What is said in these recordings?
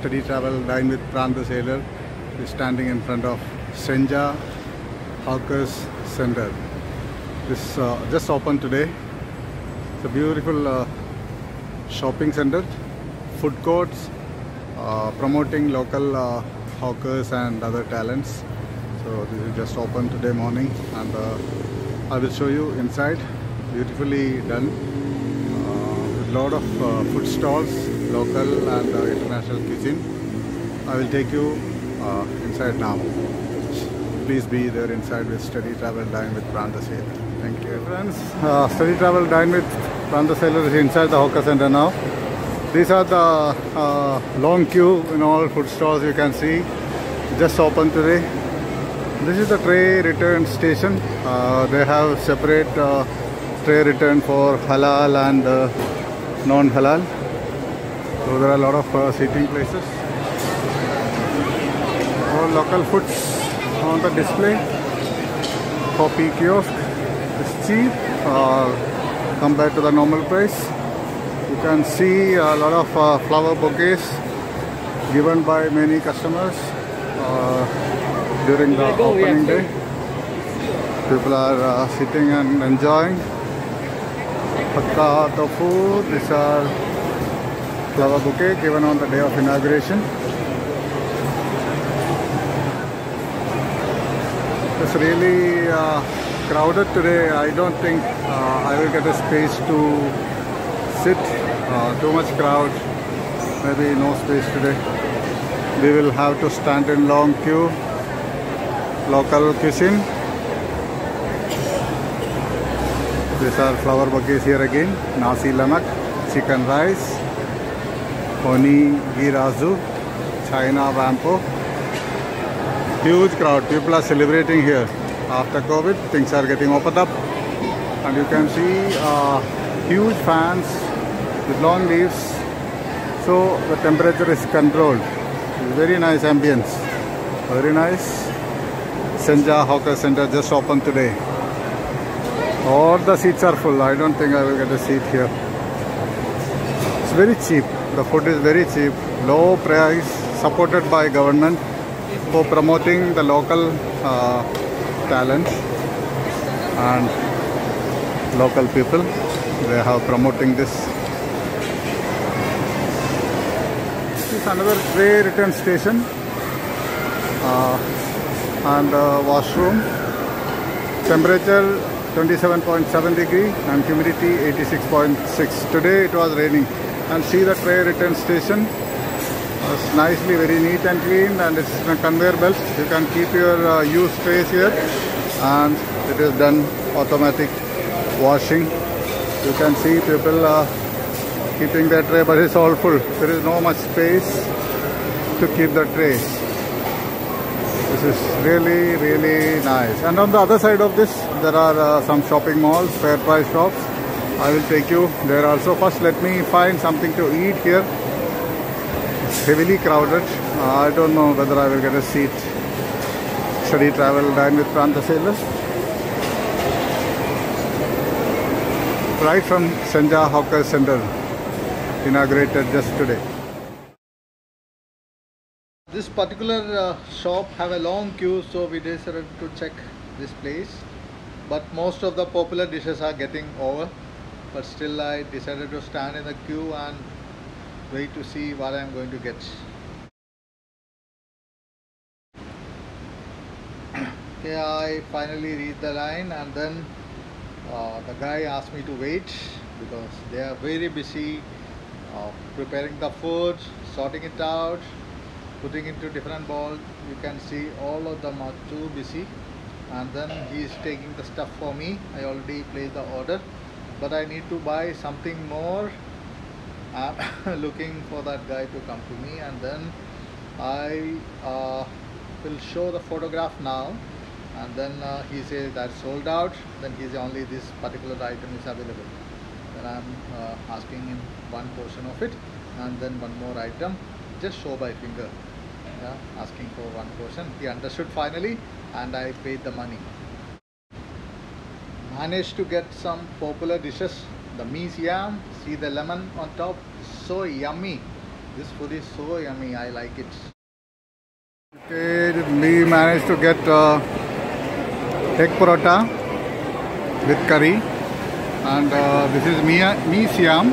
Study Travel Dine with Pran the Sailor is standing in front of Senja Hawkers Center. This just opened today. It's a beautiful shopping center, food courts, promoting local hawkers and other talents. So this is just opened today morning, and I will show you inside. Beautifully done, with lot of food stalls, local and international cuisine. I will take you inside now. Please be there inside with Study Travel Dine with Pran the Sailor. Thank you. Friends, Study Travel Dine with Pran the Sailor is inside the hawker center now. These are the long queue in all food stalls you can see. Just opened today. This is the tray return station. They have separate tray return for halal and non-halal. So there are a lot of seating places. All local foods on the display. Coffee kiosk is cheap compared to the normal price. You can see a lot of flower bouquets given by many customers during the opening day. People are sitting and enjoying. Hakka tofu, these are flower bouquet given on the day of inauguration. It's really crowded today. I don't think I will get a space to sit. Too much crowd. Maybe no space today. We will have to stand in long queue. Local cuisine. These are flower bouquets here again. Nasi lemak, chicken rice, Oni Girazu, China Vampo. Huge crowd. People are celebrating here. After COVID, things are getting opened up. And you can see huge fans with long leaves. So the temperature is controlled. Very nice ambience. Very nice. Senja Hawker Center just opened today. All the seats are full. I don't think I will get a seat here. It's very cheap. The food is very cheap. Low price, supported by government for promoting the local talent and local people. They have promoting this. This is another tray return station and washroom. Temperature 27.7 degree and humidity 86.6. Today it was raining. And see the tray return station. It's nicely, very neat and clean, and it's in a conveyor belt. You can keep your used trays here, and it is done automatic washing. You can see people keeping their tray, but it's all full. There is no much space to keep the trays. This is really, really nice. And on the other side of this, there are some shopping malls, fair price shops. I will take you there also. First, let me find something to eat here. It's heavily crowded. I don't know whether I will get a seat. Study Travel Dine with Pran the Sailor. Right from Senja Hawker Center, inaugurated just today. This particular shop have a long queue, so we decided to check this place. But most of the popular dishes are getting over. But still I decided to stand in the queue and wait to see what I am going to get. Okay, I finally reached the line, and then the guy asked me to wait because they are very busy preparing the food, sorting it out, putting into different bowls. You can see all of them are too busy, and then he is taking the stuff for me. I already placed the order, but I need to buy something more. I'm looking for that guy to come to me, and then I will show the photograph now, and then he says that's sold out. Then he says only this particular item is available. Then I'm asking him one portion of it, and then one more item, just show by finger. Yeah, asking for one portion. He understood finally, and I paid the money. Managed to get some popular dishes. The meat yam, see the lemon on top, so yummy. This food is so yummy. I like it. Okay, we managed to get egg paratha with curry, and this is mee siam,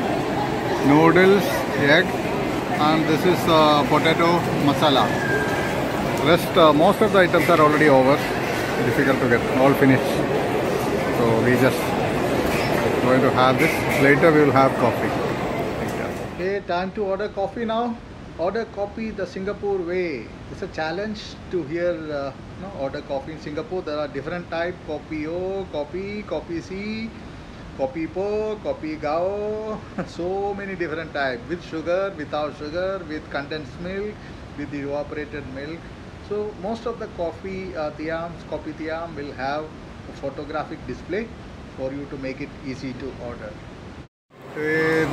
noodles, egg, and this is potato masala. Rest, most of the items are already over. Difficult to get, all finished. So we just going to have this. Later we will have coffee. Okay, time to order coffee now. Order coffee the Singapore way. It's a challenge to hear order coffee in Singapore. There are different types: kopi O, kopi C, kopi Po, kopi Gao. So many different types, with sugar, without sugar, with condensed milk, with evaporated milk. So most of the coffee tiam will have a photographic display for you to make it easy to order.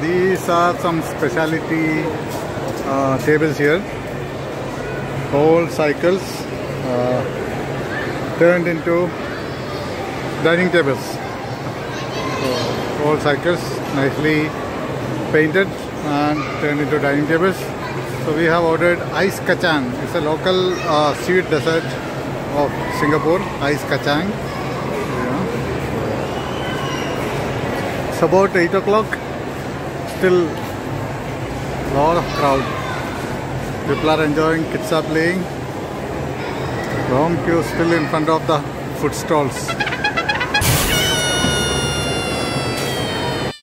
These are some specialty tables here. Whole cycles turned into dining tables. So, whole cycles nicely painted and turned into dining tables. So we have ordered ice kacang. It's a local sweet dessert of Singapore, ice kacang. Yeah. It's about 8 o'clock. Still lot of crowd. People are enjoying, kids are playing. Long queue still in front of the food stalls.